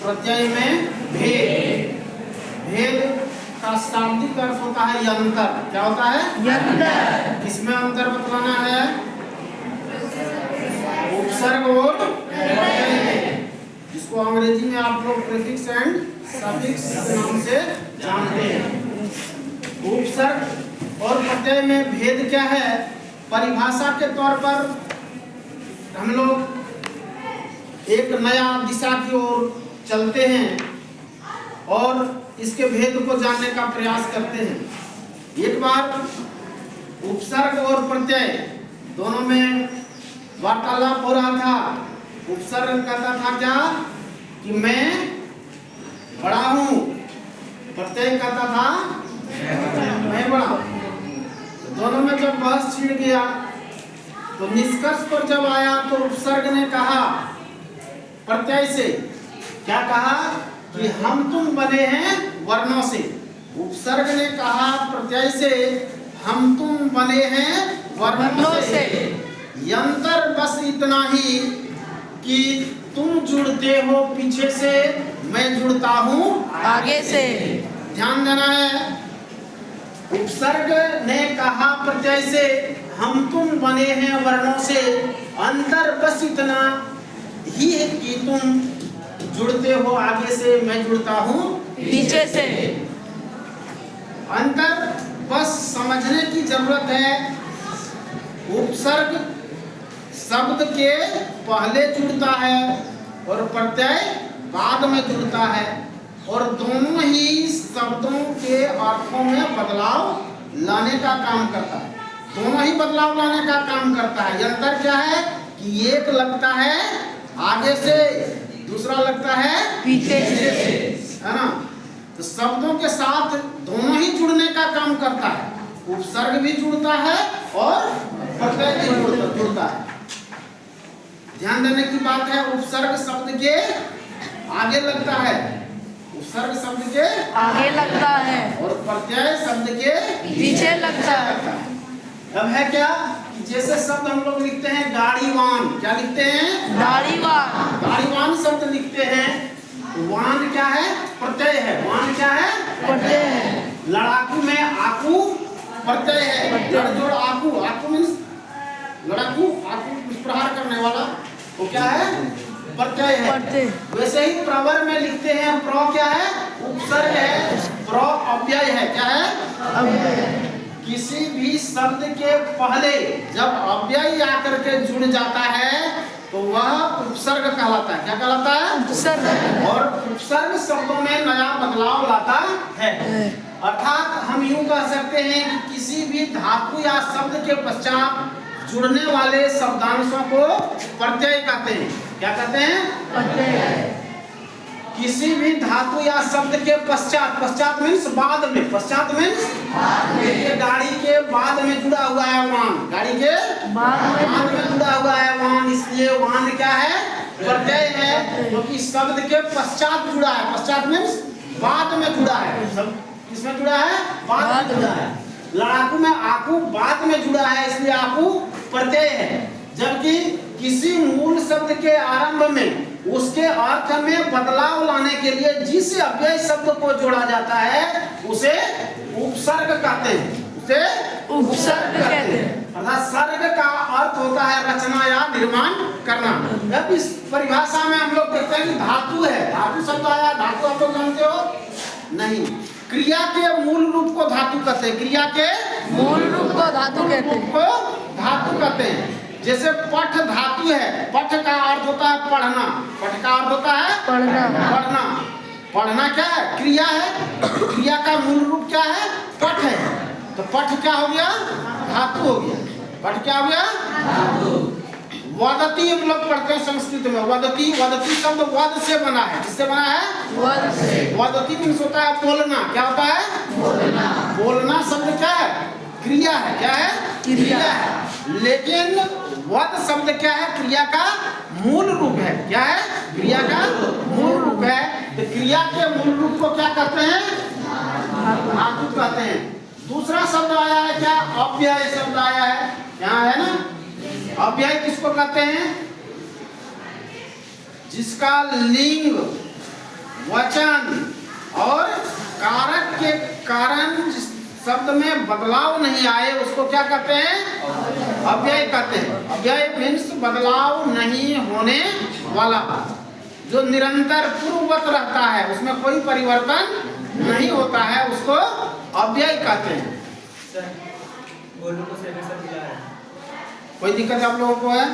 प्रत्यय में भेद। भेद का शाब्दिक अर्थ होता है यंतर। क्या होता है? यंतर। इसमें अंतर बतलाना है उपसर्ग और प्रत्यय में, जिसको अंग्रेजी में आप लोग प्रीफिक्स एंड सफिक्स के नाम से जानते हैं। उपसर्ग और प्रत्यय में भेद क्या है? परिभाषा के तौर पर हम लोग एक नया दिशा की ओर चलते हैं और इसके भेद को जानने का प्रयास करते हैं। एक बार उपसर्ग और प्रत्यय दोनों में वार्तालाप हो रहा था। उपसर्ग कहता था क्या कि मैं बड़ा हूँ, प्रत्यय कहता था मैं बड़ा हूँ। दोनों में जब बहस छिड़ गया तो निष्कर्ष पर जब आया तो उपसर्ग ने कहा प्रत्यय से, क्या कहा कि हम तुम बने हैं वर्णों से। उपसर्ग ने कहा प्रत्यय से हम तुम बने हैं वर्णों से। यंतर बस इतना ही कि तुम जुड़ते हो पीछे से, मैं जुड़ता हूँ आगे से। ध्यान देना है। उपसर्ग ने कहा प्रत्यय से हम तुम बने हैं वर्णों से, अंतर बस इतना ही है कि तुम जुड़ते हो आगे से, मैं जुड़ता हूँ पीछे से। अंतर बस समझने की जरूरत है। उपसर्ग शब्द के पहले जुड़ता है और प्रत्यय बाद में जुड़ता है, और दोनों ही शब्दों के अर्थों में बदलाव लाने का काम करता है। दोनों ही बदलाव लाने का काम करता है। अंतर क्या है कि एक लगता है आगे से, दूसरा लगता है पीछे से, है ना। तो शब्दों के साथ दोनों ही जुड़ने का काम करता है। उपसर्ग भी जुड़ता है और प्रत्यय भी जुड़ता है। ध्यान देने की बात है, उपसर्ग शब्द के आगे लगता है, उपसर्ग शब्द के आगे लगता है और प्रत्यय शब्द के पीछे लगता है। अब है क्या, जैसे शब्द हम लोग लिखते हैं गाड़ीवान, क्या लिखते हैं? गाड़ीवान। गाड़ीवान शब्द लिखते हैं, वान क्या है? प्रत्यय है। वान क्या है? प्रत्यय है। लड़ाकू में आकू प्रत्यय है। लड़जोड़ आकू, आकू मीन्स लड़ाकू, आकू प्रहार करने वाला, वो क्या है? प्रत्यय है। वैसे ही प्रवर में लिखते हैं, प्र क्या है? उपसर्ग है। प्र अव्यय है। क्या है? अव्यय। किसी भी शब्द के पहले जब अव्यय आकर के जुड़ जाता है तो वह उपसर्ग कहलाता है। क्या कहलाता है? उपसर्ग। और उपसर्ग शब्दों में नया बदलाव लाता है। अर्थात हम यूं कह सकते हैं कि किसी भी धातु या शब्द के पश्चात जुड़ने वाले शब्दांशों को प्रत्यय कहते हैं। क्या कहते हैं? प्रत्यय। किसी भी धातु या शब्द के पश्चात, पश्चात मीन्स बाद में, पश्चात मीन्स ये गाड़ी के बाद में जुड़ा हुआ है वाहन, गाड़ी के बाद में जुड़ा हुआ है वाहन, इसलिए वाहन क्या है? प्रत्यय है, क्योंकि शब्द के पश्चात जुड़ा है। पश्चात मीन्स बाद में जुड़ा है। सब किसमें जुड़ा है? बाद में जुड़ा है। लड़ाकू में आकू बाद में जुड़ा है, इसलिए आकू प्रत्यय है। जबकि किसी मूल शब्द के आरंभ में उसके अर्थ में बदलाव लाने के लिए जिस अव्यय शब्द को जोड़ा जाता है उसे उपसर्ग कहते हैं। उसे उपसर्ग कहते हैं। अर्थात सर्ग का अर्थ होता है रचना या निर्माण करना। अब इस परिभाषा में हम लोग कहते हैं कि धातु है, धातु शब्द आया, धातु आप लोग जानते हो? नहीं। क्रिया के मूल रूप को धातु कहते हैं। क्रिया के मूल रूप को धातु कहते हैं। जैसे पठ धातु है, पठ का अर्थ होता है पढ़ना, पठ का अर्थ होता है पढ़ना। पढ़ना क्या है? क्रिया है। क्रिया का मूल रूप क्या है? पठ है। तो पठ क्या हो गया? धातु हो गया। पठ क्या हो गया? वदती हम लोग पढ़ते हैं संस्कृत में। वदती, वदती शब्द वद से बना है। किससे बना है? वद से। वदती मीन्स होता है बोलना। क्या होता है? बोलना। बोलना शब्द क्या है? क्रिया है। क्या है? क्रिया है। लेकिन वद शब्द क्या है? क्रिया का मूल रूप है। क्या है? क्रिया का मूल रूप है। तो क्रिया के मूल रूप को क्या कहते हैं? धातु कहते हैं। दूसरा शब्द आया है क्या? अव्यय शब्द आया है। यहाँ है ना? अव्यय किसको कहते हैं? जिसका लिंग वचन और कारक के कारण जिस शब्द में बदलाव नहीं आए उसको क्या कहते हैं? अव्यय कहते हैं। अव्यय मीन्स बदलाव नहीं होने वाला, जो निरंतर पूर्ववत रहता है, उसमें कोई परिवर्तन नहीं होता है, उसको अव्यय कहते हैं। सर, गोलू को सेमेस्टर मिला है। कोई दिक्कत आप लोगों को है?